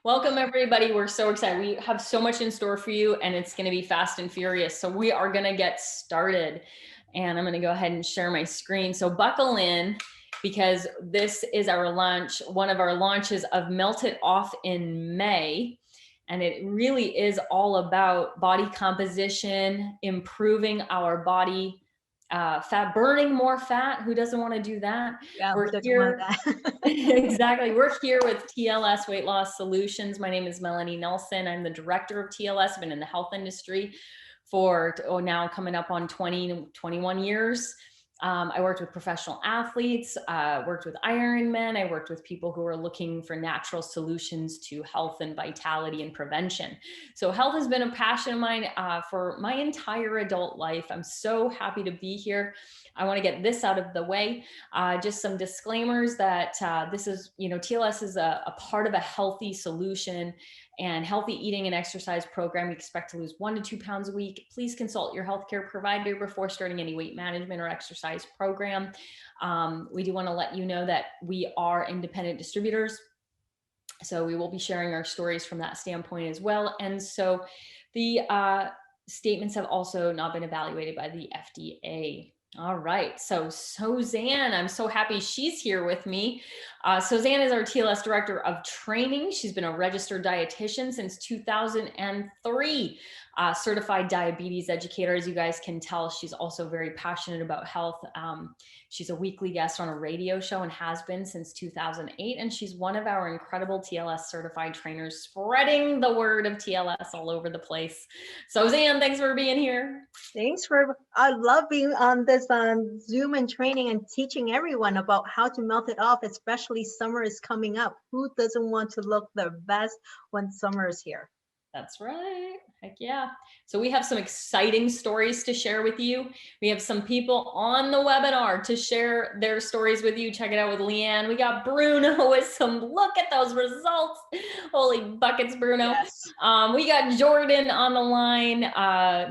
Welcome, everybody. We're so excited. We have so much in store for you, and it's going to be fast and furious. So we are going to get started. And I'm going to go ahead and share my screen. So buckle in, because this is our launch, one of our launches of Melt It Off in May. And it really is all about body composition, improving our body fat, burning more fat. Who doesn't want to do that? Yeah, who We're doesn't want here. that? Exactly. We're here with TLS Weight Loss Solutions. My name is Melanie Nelson. I'm the director of TLS. I've been in the health industry for now coming up on 21 years. I worked with professional athletes, worked with Ironmen. I worked with people who are looking for natural solutions to health and vitality and prevention. So health has been a passion of mine for my entire adult life. I'm so happy to be here. I want to get this out of the way. Just some disclaimers that this is, TLS is a part of a healthy solution and healthy eating and exercise program. We expect to lose 1 to 2 pounds a week. Please consult your healthcare provider before starting any weight management or exercise program. We do want to let you know that we are independent distributors. So we will be sharing our stories from that standpoint as well. And so the statements have also not been evaluated by the FDA. All right. So Sosan, I'm so happy she's here with me. Sosan is our TLS director of training. She's been a registered dietitian since 2003, certified diabetes educator. As you guys can tell, she's also very passionate about health. She's a weekly guest on a radio show and has been since 2008. And she's one of our incredible TLS certified trainers, spreading the word of TLS all over the place. Sosan, thanks for being here. Thanks I love being on this Zoom and training and teaching everyone about how to melt it off, especially summer is coming up. Who doesn't want to look their best when summer is here? That's right. Heck yeah. So we have some exciting stories to share with you. We have some people on the webinar to share their stories with you. Check it out with Leanne. We got Bruno with some, look at those results. Holy buckets, Bruno. Yes. We got Jordan on the line,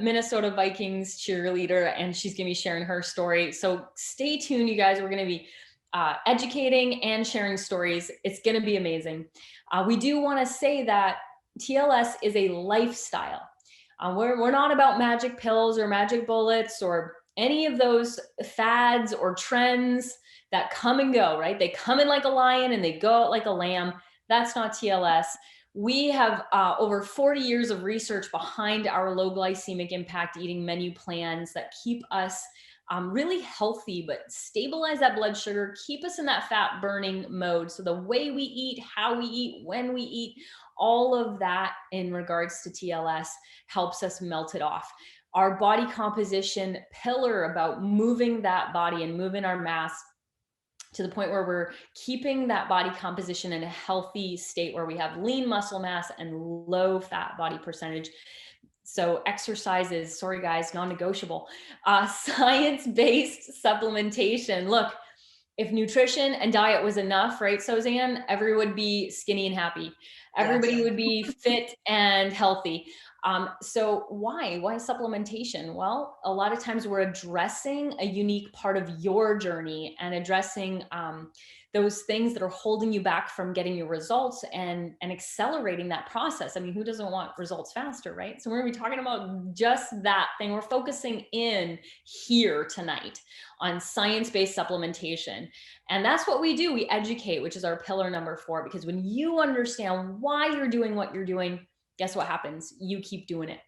Minnesota Vikings cheerleader, and she's going to be sharing her story. So stay tuned, you guys. We're going to be educating and sharing stories. It's going to be amazing. We do want to say that TLS is a lifestyle. We're not about magic pills or magic bullets or any of those fads or trends that come and go, right? They come in like a lion and they go out like a lamb. That's not TLS. We have over 40 years of research behind our low glycemic impact eating menu plans that keep us really healthy, but stabilize that blood sugar, keep us in that fat burning mode. So the way we eat, how we eat, when we eat, all of that in regards to TLS helps us melt it off. Our body composition pillar about moving that body and moving our mass to the point where we're keeping that body composition in a healthy state where we have lean muscle mass and low fat body percentage. So exercise is, sorry guys, non-negotiable. Science-based supplementation. Look, if nutrition and diet was enough, right, Sosan, everyone would be skinny and happy. Everybody Yes. would be fit and healthy. So why supplementation? Well, a lot of times we're addressing a unique part of your journey and addressing those things that are holding you back from getting your results and accelerating that process. I mean, who doesn't want results faster, right? So we're going to be talking about just that thing. We're focusing in here tonight on science-based supplementation. And that's what we do. We educate, which is our pillar number 4, because when you understand why you're doing what you're doing, guess what happens? You keep doing it.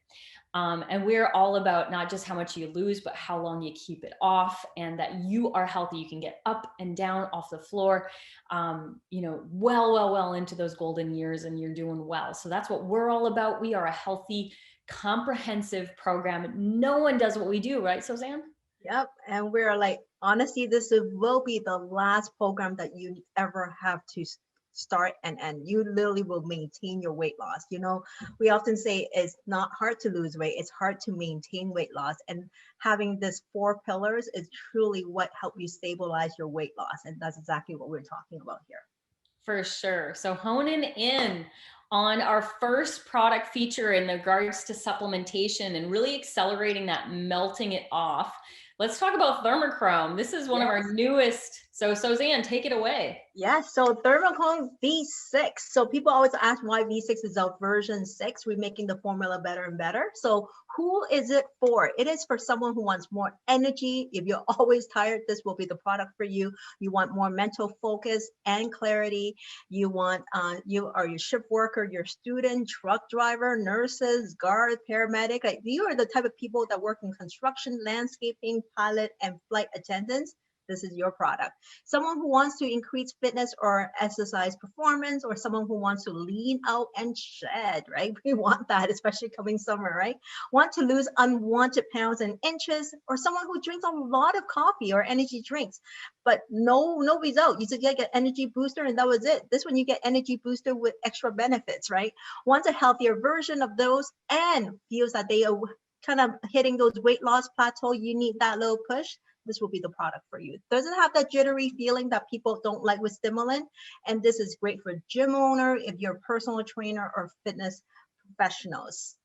And we're all about not just how much you lose, but how long you keep it off and that you are healthy. You can get up and down off the floor, well into those golden years and you're doing well. So that's what we're all about. We are a healthy, comprehensive program. No one does what we do, right, Sosan? Yep. And we're like, honestly, will be the last program that you ever have to start and you literally will maintain your weight loss. We often say it's not hard to lose weight, it's hard to maintain weight loss, and having this 4 pillars is truly what help you stabilize your weight loss, and that's exactly what we're talking about here. For sure. So honing in on our first product feature in regards to supplementation and really accelerating that melting it off. Let's talk about ThermoChrome. This is one of our newest So Sosan, take it away. Yes, so ThermoChrome V6. So people always ask why V6 is our version 6. We're making the formula better and better. So who is it for? It is for someone who wants more energy. If you're always tired, this will be the product for you. You want more mental focus and clarity. You want, you are your shift worker, your student, truck driver, nurses, guard, paramedic. Like you are the type of people that work in construction, landscaping, pilot, and flight attendants. This is your product. Someone who wants to increase fitness or exercise performance, or someone who wants to lean out and shed, right? We want that, especially coming summer, right? Want to lose unwanted pounds and inches, or someone who drinks a lot of coffee or energy drinks, but no result. You just get an energy booster and that was it. This one you get energy booster with extra benefits, right? Want a healthier version of those and feels that they are kind of hitting those weight loss plateau. You need that little push. This will be the product for you. Doesn't have that jittery feeling that people don't like with stimulant. And this is great for gym owner, if you're a personal trainer or fitness professionals.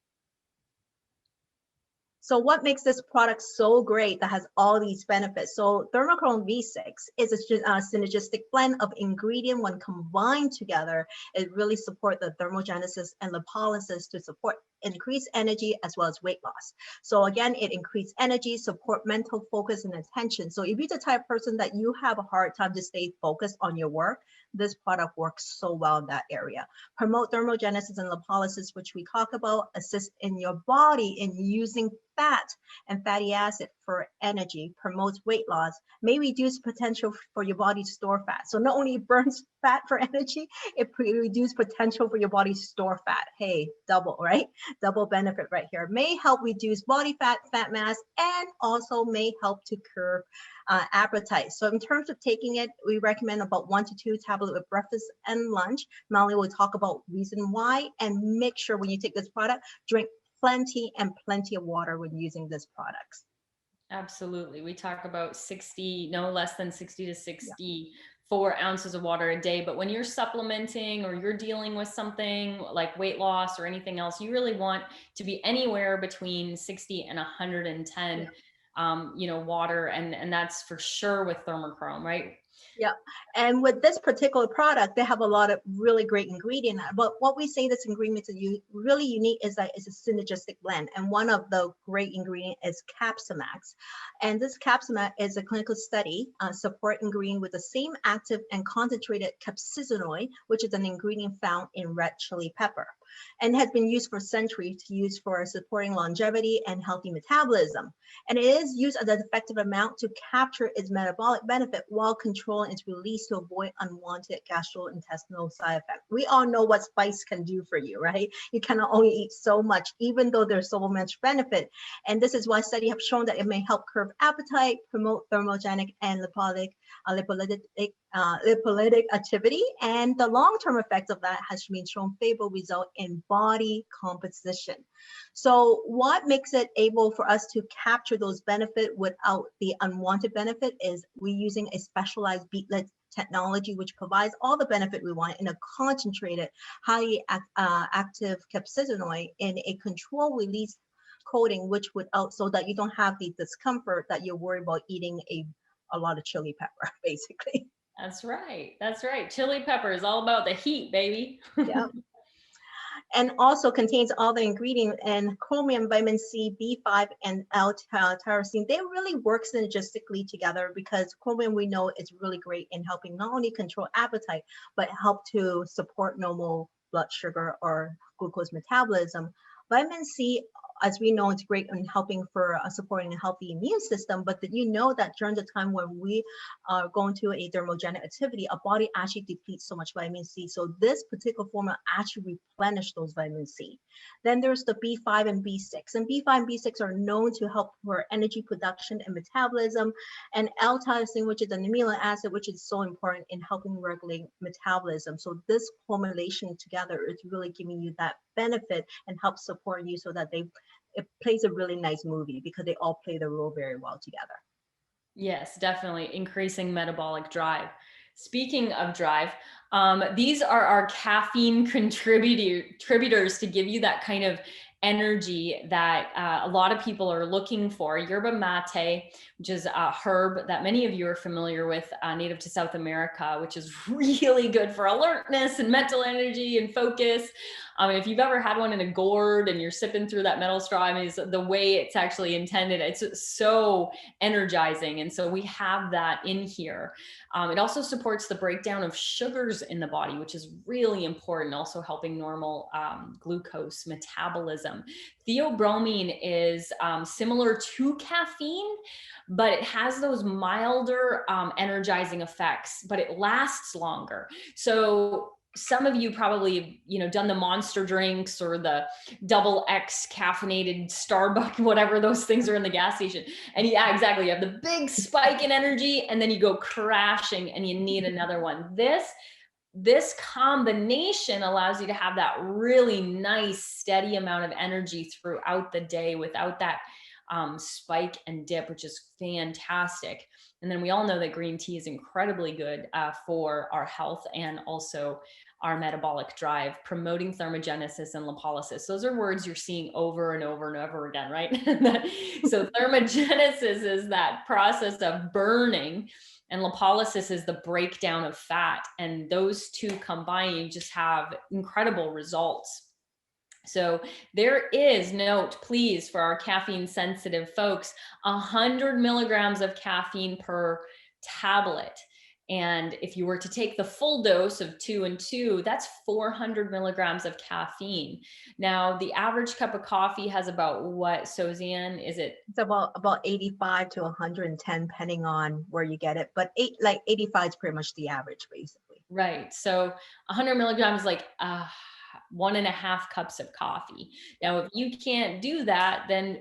So what makes this product so great that has all these benefits? So ThermoChrome V6 is a synergistic blend of ingredient. When combined together, it really supports the thermogenesis and lipolysis to support increased energy as well as weight loss. So again, it increased energy, support mental focus and attention. So if you're the type of person that you have a hard time to stay focused on your work, this product works so well in that area. Promote thermogenesis and lipolysis, which we talk about, assist in your body in using fat and fatty acid for energy, promotes weight loss, may reduce potential for your body to store fat. So not only burns fat for energy, it reduces potential for your body to store fat. Hey, double, right? Double benefit right here. May help reduce body fat, fat mass, and also may help to curb appetite. So in terms of taking it, we recommend about 1 to 2 tablets with breakfast and lunch. Melanie will talk about reason why, and make sure when you take this product, drink plenty of water when using this product. Absolutely. We talk about 60, no less than 60 to 64 ounces of water a day. But when you're supplementing or you're dealing with something like weight loss or anything else, you really want to be anywhere between 60 and 110, water. And that's for sure with ThermoChrome, right? Yeah, and with this particular product, they have a lot of really great ingredients. But what we say this ingredient is really unique is that it's a synergistic blend. And one of the great ingredients is Capsamax. And this Capsamax is a clinical study support ingredient with the same active and concentrated capsaicinoid, which is an ingredient found in red chili pepper, and has been used for centuries to use for supporting longevity and healthy metabolism. And it is used as an effective amount to capture its metabolic benefit while controlling its release to avoid unwanted gastrointestinal side effects. We all know what spice can do for you, right? You cannot only eat so much, even though there's so much benefit. And this is why studies have shown that it may help curb appetite, promote thermogenic and lipolytic activity, and the long-term effects of that has been shown favorable result in body composition. So what makes it able for us to capture those benefits without the unwanted benefit is we're using a specialized beadlet technology, which provides all the benefit we want in a concentrated, highly active capsaicinoid in a controlled release coating, which would out so that you don't have the discomfort that you're worried about eating a lot of chili pepper, basically. That's right. That's right. Chili pepper is all about the heat, baby. Yeah. And also contains all the ingredients and chromium, vitamin C, B5, and L-tyrosine. They really work synergistically together because chromium we know is really great in helping not only control appetite, but help to support normal blood sugar or glucose metabolism. Vitamin C, as we know, it's great in helping for supporting a healthy immune system, but did you know that during the time when we are going to a thermogenic activity, our body actually depletes so much vitamin C. So this particular formula actually replenish those vitamin C. Then there's the B5 and B6. And B5 and B6 are known to help for energy production and metabolism. And L-tyrosine, which is an amino acid, which is so important in helping regulate metabolism. So this formulation together is really giving you that benefit and help support you so that it plays a really nice movie because they all play the role very well together. Yes, definitely increasing metabolic drive. Speaking of drive, these are our caffeine contributors to give you that kind of energy that a lot of people are looking for. Yerba mate, which is a herb that many of you are familiar with, native to South America, which is really good for alertness and mental energy and focus. If you've ever had one in a gourd and you're sipping through that metal straw, I mean, it's the way it's actually intended. It's so energizing. And so we have that in here. It also supports the breakdown of sugars in the body, which is really important, also helping normal glucose metabolism. Theobromine is similar to caffeine, but it has those milder energizing effects, but it lasts longer. So some of you probably, done the monster drinks or the double X caffeinated Starbucks, whatever those things are in the gas station. And yeah, exactly. You have the big spike in energy and then you go crashing and you need another one. This combination allows you to have that really nice, steady amount of energy throughout the day without that spike and dip, which is fantastic. And then we all know that green tea is incredibly good for our health and also our metabolic drive, promoting thermogenesis and lipolysis. Those are words you're seeing over and over and over again, right? So thermogenesis is that process of burning, and lipolysis is the breakdown of fat. And those two combined, you just have incredible results. So there is, note please, for our caffeine sensitive folks, 100 milligrams of caffeine per tablet. And if you were to take the full dose of 2 and 2, that's 400 milligrams of caffeine. Now, the average cup of coffee has about what, Sosan, is it? It's about 85 to 110, depending on where you get it. But 85 is pretty much the average, basically. Right. So 100 milligrams is like 1.5 cups of coffee. Now, if you can't do that, then,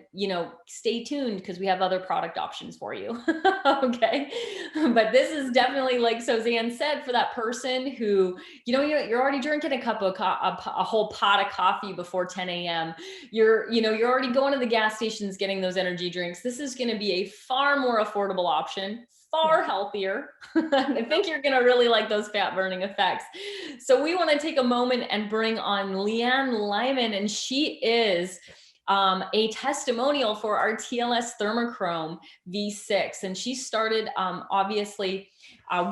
stay tuned because we have other product options for you. Okay. But this is definitely, like Sosan said, for that person who, you're already drinking a cup of a whole pot of coffee before 10 a.m. You're already going to the gas stations, getting those energy drinks. This is going to be a far more affordable option, far healthier. I think you're going to really like those fat burning effects. So we want to take a moment and bring on Leanne Lyman, and she is a testimonial for our TLS ThermoChrome V6. And she started obviously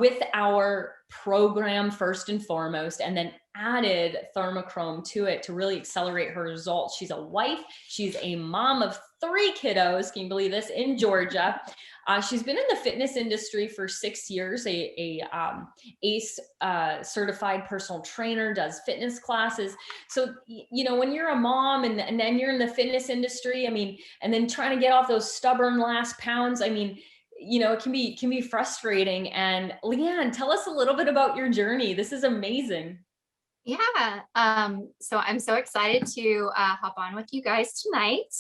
with our program first and foremost, and then added ThermoChrome to it to really accelerate her results. She's a wife. She's a mom of 3 kiddos. Can you believe this? In Georgia. She's been in the fitness industry for 6 years, a ACE certified personal trainer, does fitness classes. So, when you're a mom and then you're in the fitness industry, I mean, and then trying to get off those stubborn last pounds, I mean, it can be frustrating. And Leanne, tell us a little bit about your journey. This is amazing. Yeah. So I'm so excited to hop on with you guys tonight.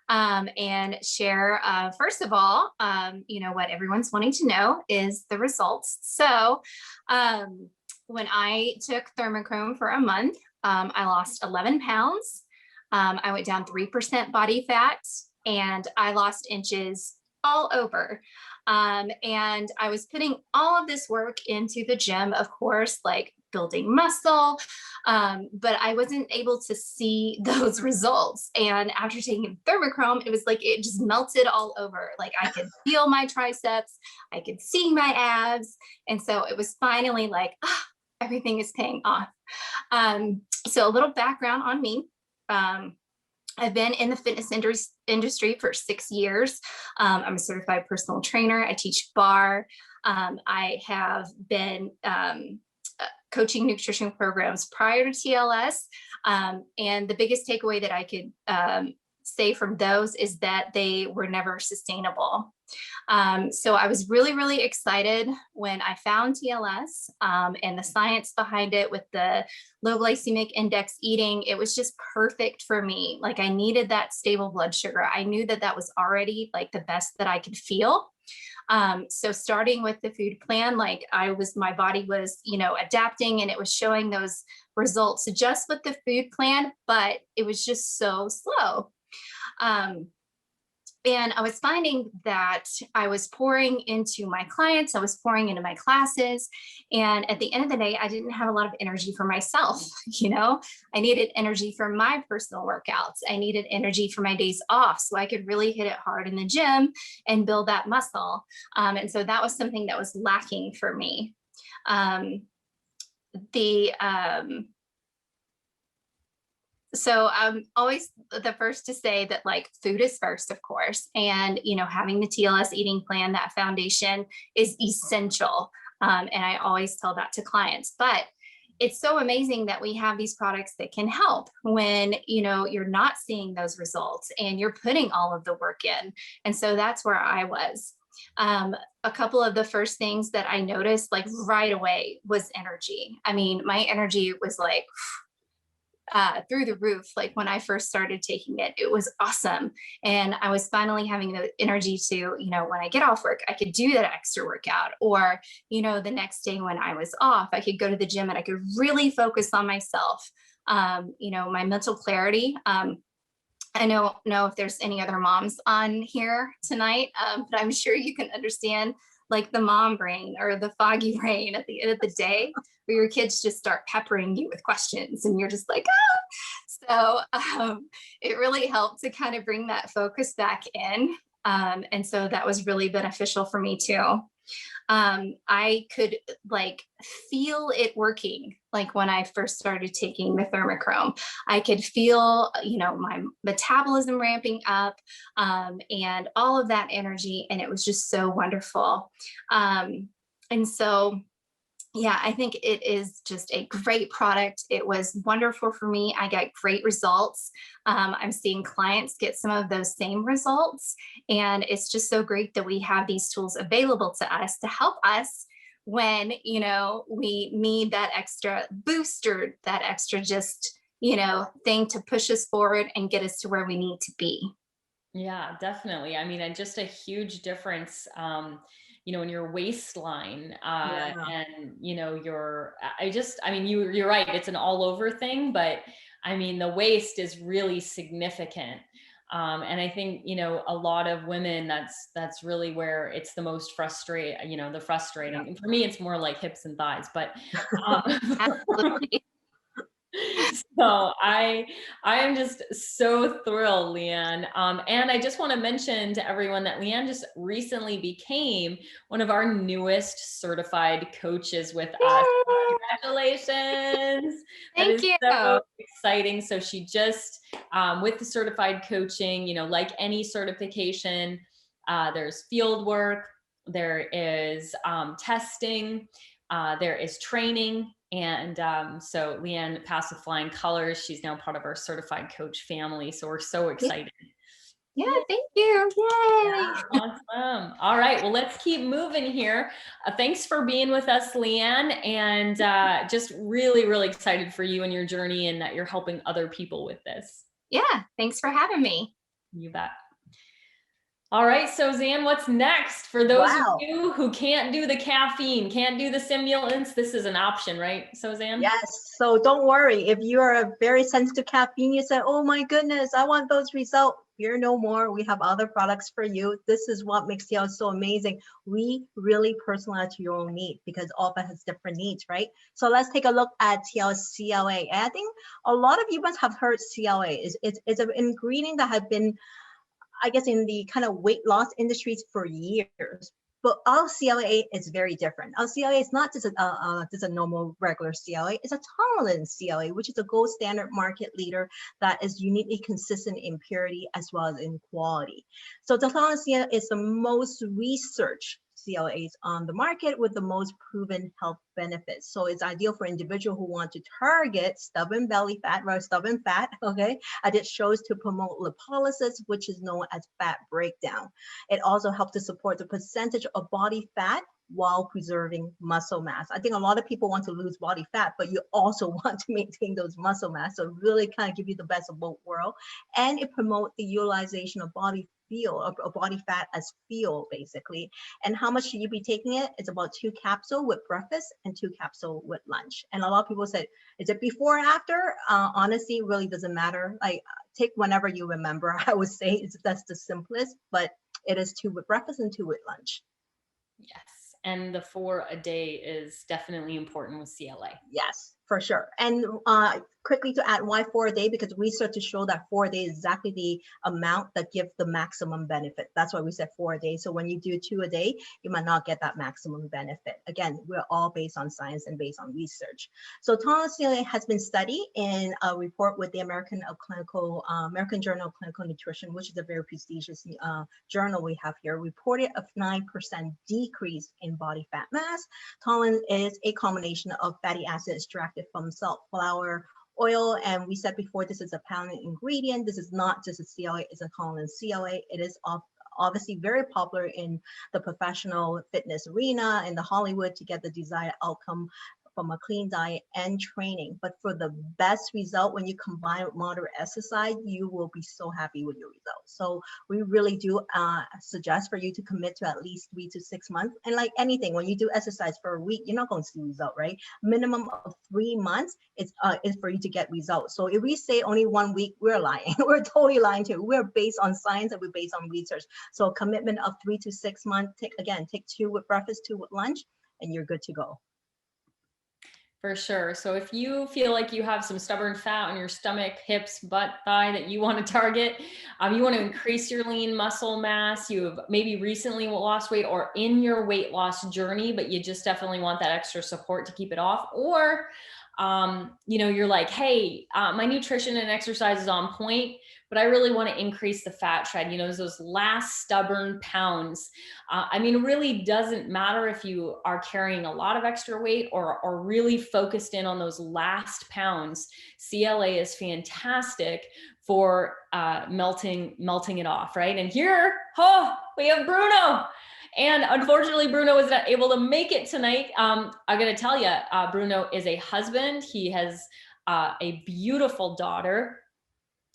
And share, first of all, what everyone's wanting to know is the results. So, when I took ThermoChrome for a month, I lost 11 pounds. I went down 3% body fat, and I lost inches all over. And I was putting all of this work into the gym, of course, like building muscle, but I wasn't able to see those results. And after taking ThermoChrome, it was like it just melted all over. Like I could feel my triceps, I could see my abs. And so it was finally like, everything is paying off. So a little background on me. I've been in the fitness industry for 6 years. I'm a certified personal trainer. I teach bar. I have been coaching nutrition programs prior to TLS. And the biggest takeaway that I could say from those is that they were never sustainable. So I was really, really excited when I found TLS and the science behind it with the low glycemic index eating. It was just perfect for me. Like I needed that stable blood sugar. I knew that that was already like the best that I could feel. So starting with the food plan, like my body was, adapting, and it was showing those results just with the food plan, but it was just so slow. And I was finding that I was pouring into my clients, I was pouring into my classes. And at the end of the day, I didn't have a lot of energy for myself. You know, I needed energy for my personal workouts. I needed energy for my days off so I could really hit it hard in the gym and build that muscle. And so that was something that was lacking for me. Um, the So I'm always the first to say that like food is first, of course, and you know having the TLS eating plan, that foundation is essential, and I always tell that to clients. But it's so amazing that we have these products that can help when you know you're not seeing those results and you're putting all of the work in. And so that's where I was. A couple of the first things that I noticed like right away was energy. I mean, my energy was like through the roof. Like when I first started taking it, it was awesome. And I was finally having the energy to, you know, when I get off work, I could do that extra workout. Or, you know, the next day when I was off, I could go to the gym and I could really focus on myself. You know, my mental clarity. I don't know if there's any other moms on here tonight, but I'm sure you can understand like the mom brain or the foggy brain at the end of the day, where your kids just start peppering you with questions and you're just like, ah. So it really helped to kind of bring that focus back in. And so that was really beneficial for me too. I could like feel it working. Like when I first started taking the ThermoChrome, I could feel, you know, my metabolism ramping up, and all of that energy. And it was just so wonderful. And so yeah, I think it is just a great product. It was wonderful for me. I got great results. I'm seeing clients get some of those same results. And it's just so great that we have these tools available to us to help us when, you know, we need that extra booster, that extra just, you know, thing to push us forward and get us to where we need to be. Yeah, definitely. I mean, and just a huge difference, you know, in your waistline, Yeah. and, you know, I mean, you're right. It's an all over thing, but I mean, the waist is really significant. And I think, you know, a lot of women, that's really where it's the most frustrating, you know, the frustrating. And for me, it's more like hips and thighs, but, Absolutely. so I am just so thrilled, Leanne. And I just want to mention to everyone that Leanne just recently became one of our newest certified coaches with us. Congratulations. That Thank is you. so exciting. So she just, with the certified coaching, you know, like any certification, there's field work, there is testing, there is training. And so Leanne passed with flying colors. She's now part of our certified coach family. So we're so excited. Yeah, thank you. Yay. Yeah. Awesome. All right. Well, let's keep moving here. Thanks for being with us, Leanne. And just really, really excited for you and your journey and that you're helping other people with this. Yeah, thanks for having me. You bet. All right, Sosan, what's next? For those of Wow. you who can't do the caffeine, can't do the stimulants, this is an option, right, Sosan? Yes. So don't worry. If you are very sensitive to caffeine, you say, oh my goodness, I want those results. Fear no more. We have other products for you. This is what makes TLS so amazing. We really personalize to your own need because all of us has different needs, right? So let's take a look at TLS CLA. And I think a lot of you must have heard CLA. It's an ingredient that has been, I guess, in the kind of weight loss industries for years. But our CLA is very different. Our CLA is not just a normal regular CLA. It's a tolerance CLA, which is a gold standard market leader that is uniquely consistent in purity as well as in quality. So the tolerance CLA is the most researched CLAs on the market with the most proven health benefits. So it's ideal for individuals who want to target stubborn belly fat, right? Stubborn fat, okay? And it shows to promote lipolysis, which is known as fat breakdown. It also helps to support the percentage of body fat while preserving muscle mass. I think a lot of people want to lose body fat, but you also want to maintain those muscle mass. So really kind of give you the best of both worlds. And it promotes the utilization of body body fat as fuel, basically. And how much should you be taking it? It's about 2 capsules with breakfast and 2 capsules with lunch. And a lot of people said, is it before or after? Honestly, it really doesn't matter. Like take whenever you remember. I would say that's the simplest, but it is 2 with breakfast and 2 with lunch. Yes. And the 4 a day is definitely important with CLA. Yes, for sure. And quickly to add, why 4 a day? Because research to show that 4 a day is exactly the amount that gives the maximum benefit. That's why we said 4 a day. So when you do 2 a day, you might not get that maximum benefit. Again, we're all based on science and based on research. So TLS CLA has been studied in a report with the American Journal of Clinical Nutrition, which is a very prestigious journal we have here, reported a 9% decrease in body fat mass. Tolerance is a combination of fatty acids extracted from salt, flour, oil, and we said before this is a pound ingredient. This is not just a CLA, it's a tolerance CLA. It is obviously very popular in the professional fitness arena in the Hollywood to get the desired outcome from a clean diet and training. But for the best result, when you combine with moderate exercise, you will be so happy with your results. So we really do suggest for you to commit to at least 3 to 6 months. And like anything, when you do exercise for a week, you're not going to see result, right? Minimum of 3 months is for you to get results. So if we say only 1 week, we're lying. We're totally lying too. We're based on science and we're based on research. So a commitment of 3 to 6 months, take 2 with breakfast, 2 with lunch, and you're good to go. For sure. So if you feel like you have some stubborn fat on your stomach, hips, butt, thigh that you want to target, you want to increase your lean muscle mass, you have maybe recently lost weight or in your weight loss journey, but you just definitely want that extra support to keep it off. Or, you're like, hey, my nutrition and exercise is on point, but I really want to increase the fat shred, those last stubborn pounds. It really doesn't matter if you are carrying a lot of extra weight or really focused in on those last pounds. CLA is fantastic for melting it off, right? And here, we have Bruno. And unfortunately, Bruno was not able to make it tonight. I'm going to tell you, Bruno is a husband. He has a beautiful daughter.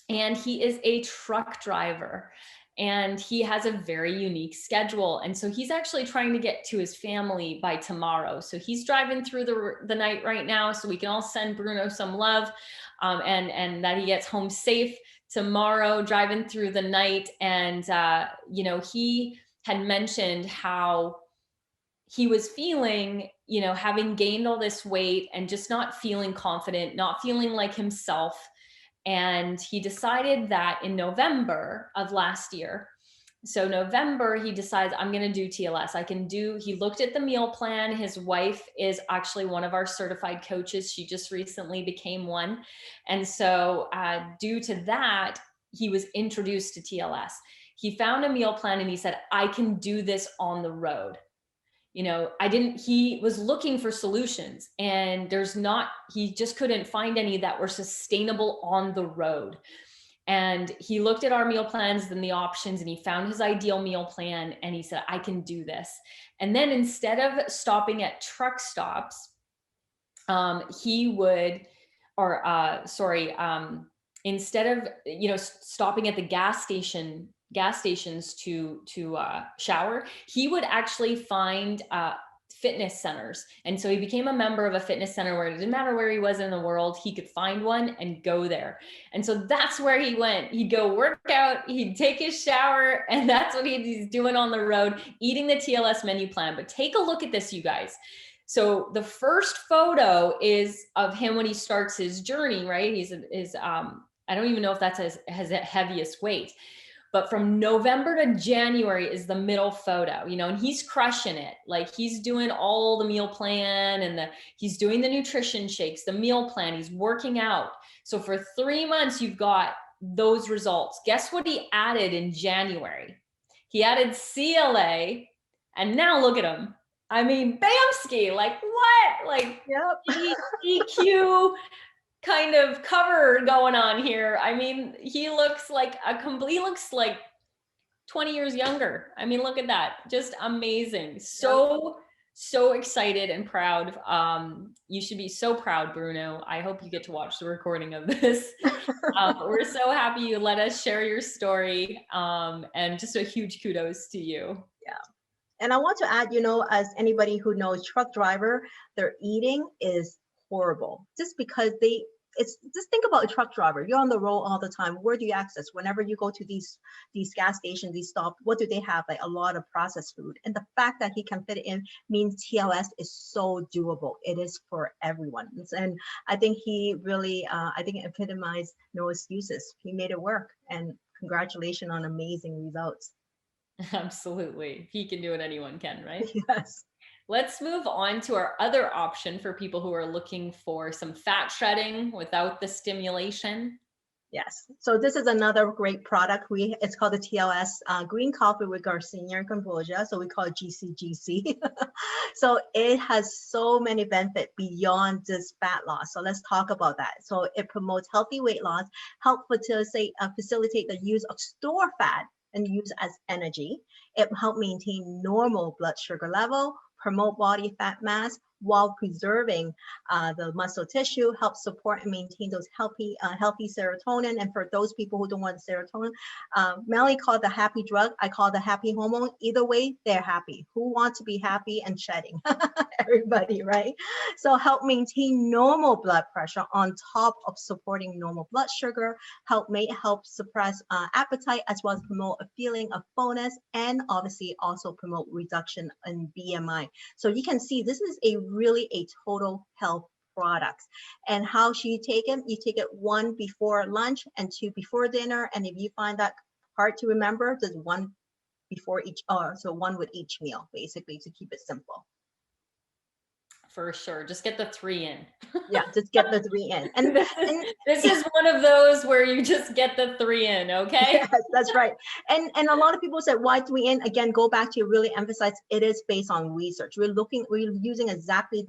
And he is a truck driver and he has a very unique schedule. And so he's actually trying to get to his family by tomorrow. So he's driving through the night right now so we can all send Bruno some love and that he gets home safe tomorrow, driving through the night. And, he had mentioned how he was feeling, having gained all this weight and just not feeling confident, not feeling like himself. And he decided that in November of last year, so November, he decides I'm going to do TLS. He looked at the meal plan. His wife is actually one of our certified coaches. She just recently became one. And so due to that, he was introduced to TLS. He found a meal plan and he said, I can do this on the road. He was looking for solutions and he just couldn't find any that were sustainable on the road. And he looked at our meal plans and the options and he found his ideal meal plan and he said, I can do this. And then instead of stopping at truck stops, instead of, stopping at the gas stations to shower, he would actually find fitness centers. And so he became a member of a fitness center where it didn't matter where he was in the world, he could find one and go there. And so that's where he went. He'd go work out, he'd take his shower, and that's what he's doing on the road, eating the TLS menu plan. But take a look at this, you guys. So the first photo is of him when he starts his journey, right? I don't even know if that's his heaviest weight. But from November to January is the middle photo, and he's crushing it. Like he's doing all the meal plan and he's doing the nutrition shakes, the meal plan, he's working out. So for 3 months, you've got those results. Guess what he added in January? He added CLA and now look at him. Bamski, like what? Like Yep. EQ kind of cover going on here. He looks like 20 years younger. Look at that. Just amazing. So excited and proud. You should be so proud, Bruno. I hope you get to watch the recording of this. We're so happy you let us share your story. And just a huge kudos to you. Yeah. And I want to add, as anybody who knows truck driver, their eating is horrible just because it's just think about a truck driver. You're on the road all the time. Where do you access? Whenever you go to these gas stations, these stops, what do they have? Like a lot of processed food. And the fact that he can fit it in means TLS is so doable. It is for everyone. And I think he really, I think it epitomized no excuses. He made it work. And congratulations on amazing results. Absolutely. If he can do it, anyone can, right? Yes. Let's move on to our other option for people who are looking for some fat shedding without the stimulation. Yes. So this is another great product. It's called the TLS green coffee with garcinia and kombucha. So we call it GCGC. So it has so many benefits beyond just fat loss. So let's talk about that. So it promotes healthy weight loss, help facilitate the use of store fat and use as energy. It help maintain normal blood sugar level, promote body fat mass while preserving the muscle tissue, help support and maintain those healthy serotonin. And for those people who don't want serotonin, Melanie called the happy drug. I call the happy hormone. Either way, they're happy. Who wants to be happy and shedding? Everybody, right? So help maintain normal blood pressure on top of supporting normal blood sugar, help suppress appetite, as well as promote a feeling of fullness, and obviously also promote reduction in BMI. So you can see this is really a total health product. And how should you take it? You take it 1 before lunch and 2 before dinner. And if you find that hard to remember, there's 1 before each, so 1 with each meal, basically, to keep it simple. For sure. Just get the 3 in. Yeah, just get the 3 in. And this is one of those where you just get the 3 in, okay? Yes, that's right. And a lot of people said, why 3 in? Again, go back to really emphasize it is based on research. We're using exactly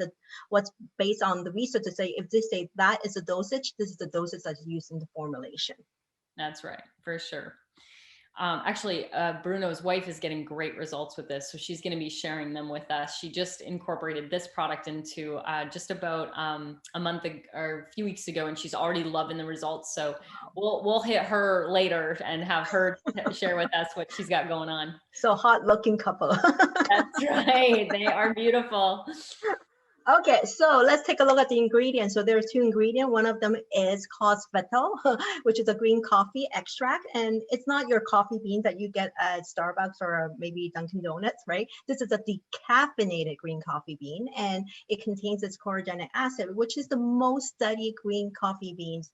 what's based on the research to say, if they say that is a dosage, this is the dosage that's used in the formulation. That's right, for sure. Actually, Bruno's wife is getting great results with this. So she's going to be sharing them with us. She just incorporated this product into just about a month or a few weeks ago, and she's already loving the results. So we'll hit her later and have her share with us what she's got going on. So hot looking couple. That's right. They are beautiful. Okay, so let's take a look at the ingredients. So there's 2 ingredients. One of them is called Sveto, which is a green coffee extract. And it's not your coffee bean that you get at Starbucks or maybe Dunkin' Donuts, right? This is a decaffeinated green coffee bean, and it contains this chlorogenic acid, which is the most studied green coffee beans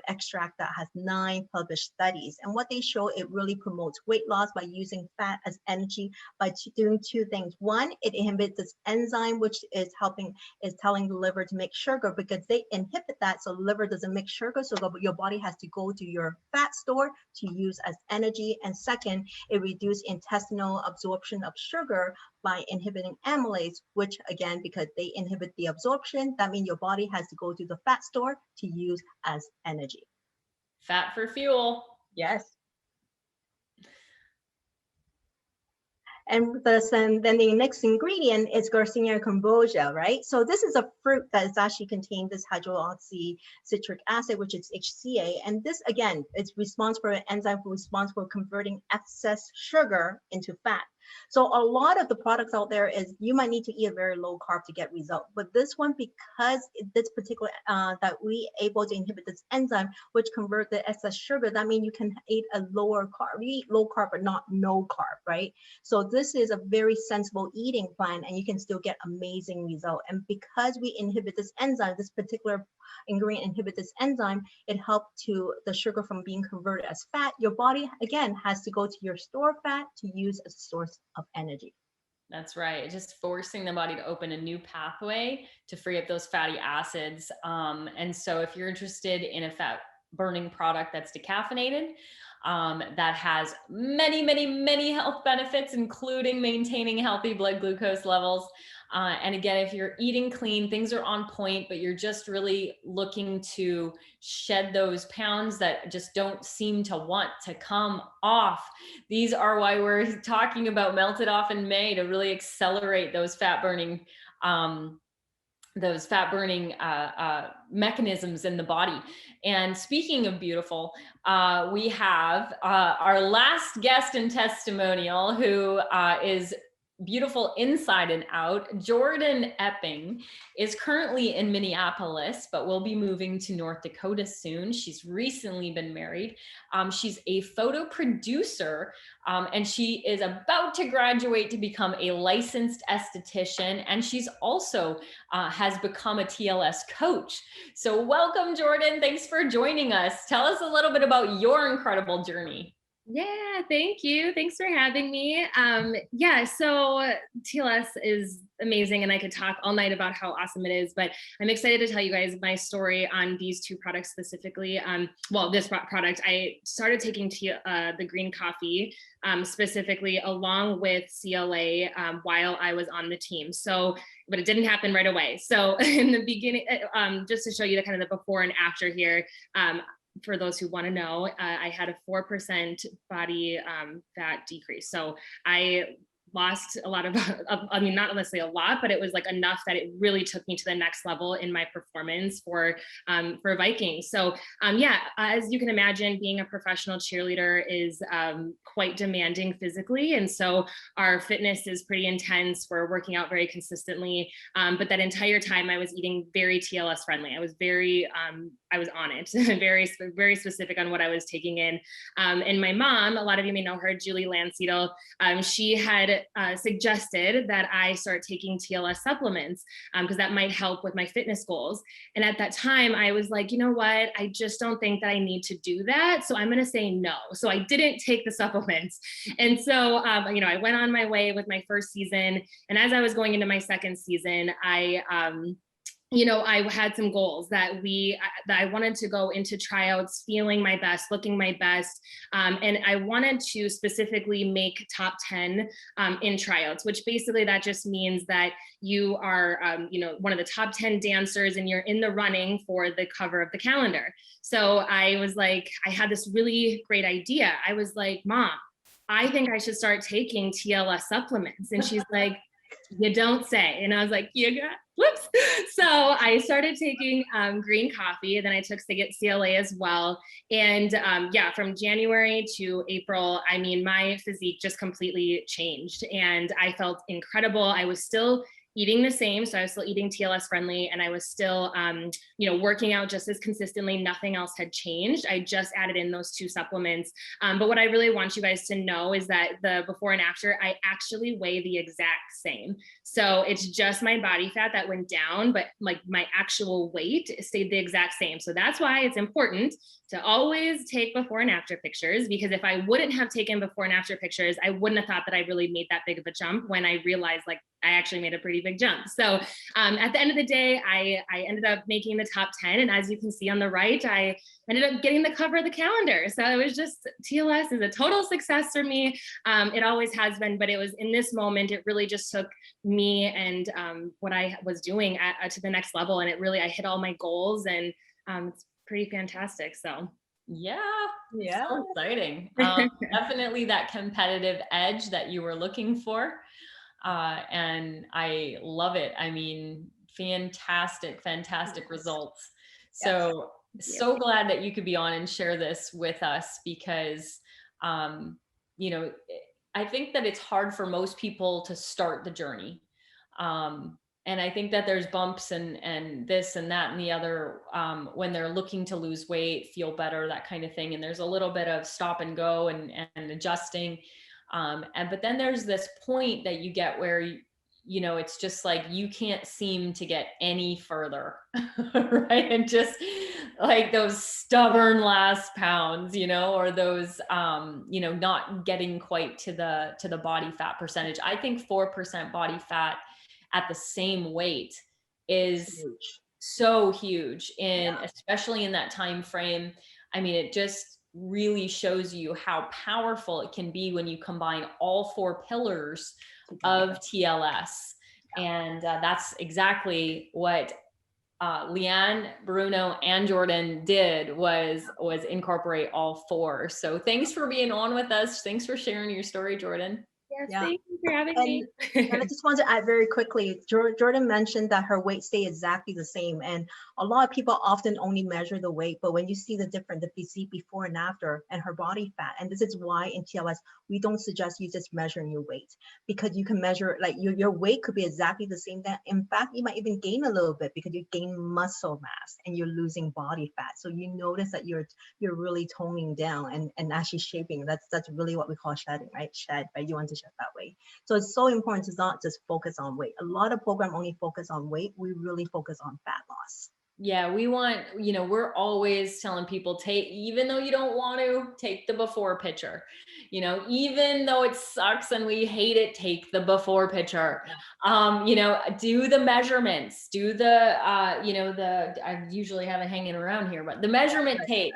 extract that has 9 published studies. And what they show, it really promotes weight loss by using fat as energy by doing 2 things. One, it inhibits this enzyme, which is telling the liver to make sugar, because they inhibit that, so the liver doesn't make sugar, so your body has to go to your fat store to use as energy. And second, it reduces intestinal absorption of sugar by inhibiting amylase, which again, because they inhibit the absorption, that means your body has to go to the fat store to use as energy. Fat for fuel. Yes. And then the next ingredient is garcinia kombucha, right? So this is a fruit that is actually contained this hydroxy citric acid, which is HCA. And this, again, is responsible for an enzyme responsible for converting excess sugar into fat. So a lot of the products out there is you might need to eat a very low carb to get results. But this one, because this particular, that we able to inhibit this enzyme, which convert the excess sugar, that means you can eat a lower carb. We eat low carb, but not no carb, right? So this is a very sensible eating plan, and you can still get amazing result. And because we inhibit this enzyme, this particular ingredient inhibit this enzyme, it helps to the sugar from being converted as fat. Your body, again, has to go to your store fat to use as a source of energy. That's right. Just forcing the body to open a new pathway to free up those fatty acids. And so if you're interested in a fat burning product that's decaffeinated, that has many, many, many health benefits, including maintaining healthy blood glucose levels. And again, if you're eating clean, things are on point, but you're just really looking to shed those pounds that just don't seem to want to come off. These are why we're talking about Melt It Off in May, to really accelerate those fat burning mechanisms in the body. And speaking of beautiful, we have our last guest and testimonial, who is beautiful inside and out. Jordan Epping is currently in Minneapolis, but will be moving to North Dakota soon. She's recently been married. She's a photo producer, and she is about to graduate to become a licensed esthetician. And she's also has become a TLS coach. So welcome, Jordan. Thanks for joining us. Tell us a little bit about your incredible journey. Yeah, thank you. Thanks for having me. Yeah, so TLS is amazing and I could talk all night about how awesome it is, but I'm excited to tell you guys my story on these two products specifically. Well, this product, I started taking the green coffee specifically along with CLA while I was on the team. So, but it didn't happen right away. So in the beginning, just to show you the kind of the before and after here, for those who want to know, I had a 4% body fat decrease. So I lost a lot of, I mean, not necessarily a lot, but it was like enough that it really took me to the next level in my performance for Vikings. So yeah, as you can imagine, being a professional cheerleader is quite demanding physically. And so our fitness is pretty intense. We're working out very consistently. But that entire time I was eating very TLS friendly. I was very, I was on it, very specific on what I was taking in. And my mom, a lot of you may know her, Julie Landseedel, she had suggested that I start taking TLS supplements because that might help with my fitness goals. And at that time, I was like, you know what? I just don't think that I need to do that. So I'm going to say no. So I didn't take the supplements. And so, you know, I went on my way with my first season. And as I was going into my second season, you know, I had some goals that I wanted to go into tryouts feeling my best, looking my best. And I wanted to specifically make top 10 in tryouts, which basically that just means that you are, you know, one of the top 10 dancers and you're in the running for the cover of the calendar. So I was like, I had this really great idea. I was like, Mom, I think I should start taking TLS supplements. And she's like, you don't say. And I was like, whoops. So I started taking green coffee, and then I took CLA as well. And yeah, from January to April, I mean, my physique just completely changed and I felt incredible. I was still eating the same. So I was still eating TLS friendly and I was still, you know, working out just as consistently. Nothing else had changed. I just added in those two supplements. But what I really want you guys to know is that the before and after, I actually weigh the exact same. So it's just my body fat that went down, but like my actual weight stayed the exact same. So that's why it's important to always take before and after pictures, because if I wouldn't have taken before and after pictures, I wouldn't have thought that I really made that big of a jump when I realized like I actually made a pretty big jump. So at the end of the day, I ended up making the top 10. And as you can see on the right, I ended up getting the cover of the calendar. So it was just, TLS is a total success for me. It always has been, but it was in this moment, it really just took me and what I was doing to the next level. And it really, I hit all my goals and it's pretty fantastic. So yeah, Yeah. so exciting. Definitely that competitive edge that you were looking for. And I love it. I mean, fantastic results. So, so glad that you could be on and share this with us because, you know, I think that it's hard for most people to start the journey. And I think that there's bumps and this and that and the other when they're looking to lose weight, feel better, that kind of thing. And there's a little bit of stop and go and adjusting. But then there's this point that you get where, you know, it's just like, you can't seem to get any further, right? And just like those stubborn last pounds, you know, or those, you know, not getting quite to the body fat percentage. I think 4% body fat at the same weight is Huge. so huge, and especially in that time frame. I mean, it just really shows you how powerful it can be when you combine all four pillars of TLS. And that's exactly what Leanne, Bruno, and Jordan did was incorporate all four. So thanks for being on with us. Thanks for sharing your story, Jordan. yes, Yeah. thank you for having me. And I just want to add very quickly, Jordan mentioned that her weight stayed exactly the same. And a lot of people often only measure the weight, but when you see the difference, the physique before and after and her body fat, and this is why in TLS, we don't suggest you just measuring your weight, because you can measure, like your weight could be exactly the same. That in fact, you might even gain a little bit because you gain muscle mass and you're losing body fat. So you notice that you're really toning down and actually shaping. That's really what we call shedding, right? Shed, right? You want to shed that weight. So it's so important to not just focus on weight. A lot of programs only focus on weight. We really focus on fat loss. Yeah, we want, we're always telling people, even though you don't want to, take the before picture. Even though it sucks and we hate it, take the before picture. Do the measurements, do the, I usually have it hanging around here, but the measurement tape,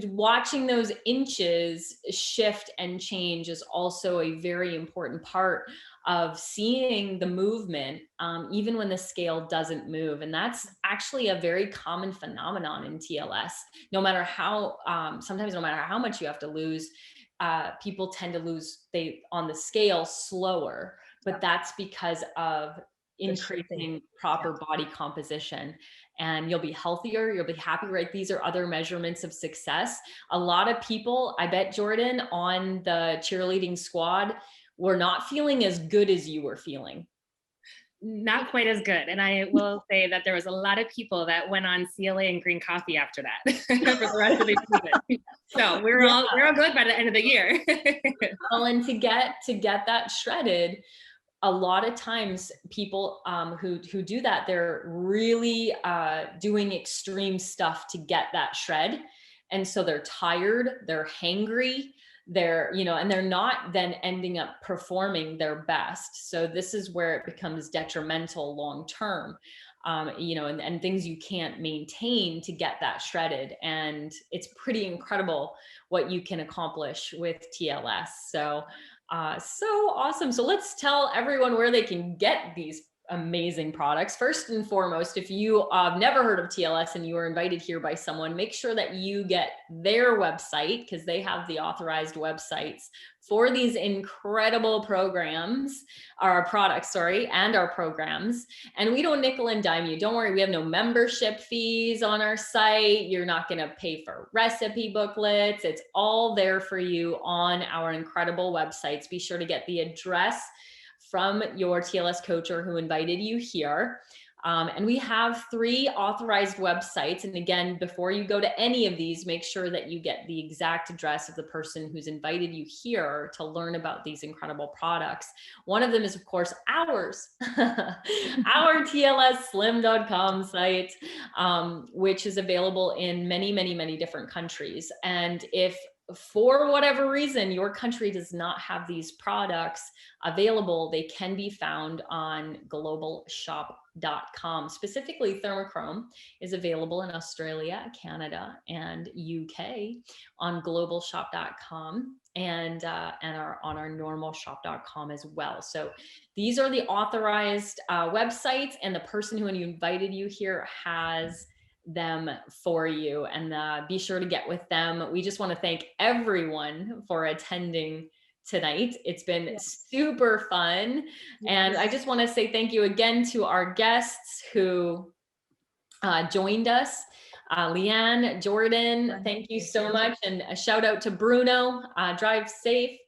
watching those inches shift and change is also a very important part of seeing the movement, even when the scale doesn't move. And that's actually a very common phenomenon in TLS. No matter how, sometimes no matter how much you have to lose, people tend to lose on the scale slower, but that's because of increasing proper body composition. And you'll be healthier, you'll be happy, right? These are other measurements of success. A lot of people, I bet, Jordan, on the cheerleading squad, were not feeling as good as you were feeling. Not quite as good. And I will say that there was a lot of people that went on CLA and green coffee after that for the rest of the season. So we're all good by the end of the year. Well, and to get that shredded, a lot of times people who do that, they're really doing extreme stuff to get that shred. And so they're tired, they're hangry, and they're not then ending up performing their best. So this is where it becomes detrimental long-term, and things you can't maintain to get that shredded. And it's pretty incredible what you can accomplish with TLS. So awesome. So let's tell everyone where they can get these amazing products. First and foremost, if you have never heard of TLS and you were invited here by someone, make sure that you get their website, because they have the authorized websites for these incredible programs, our products, and our programs. And we don't nickel and dime you. Don't worry, we have no membership fees on our site. You're not going to pay for recipe booklets. It's all there for you on our incredible websites. Be sure to get the address from your TLS coacher who invited you here. And we have 3 authorized websites. And again, before you go to any of these, make sure that you get the exact address of the person who's invited you here to learn about these incredible products. One of them is, of course, ours, our TLSslim.com site, which is available in many, many, many different countries. And if for whatever reason your country does not have these products available, they can be found on globalshop.com. Specifically, ThermoChrome is available in Australia, Canada, and UK on globalshop.com and are on our normalshop.com as well. So these are the authorized websites, and the person who invited you here has them for you, and be sure to get with them. We just want to thank everyone for attending tonight. It's been super fun. And I just want to say thank you again to our guests who joined us. Leanne, Jordan, thank you so much. And a shout out to Bruno. Drive safe.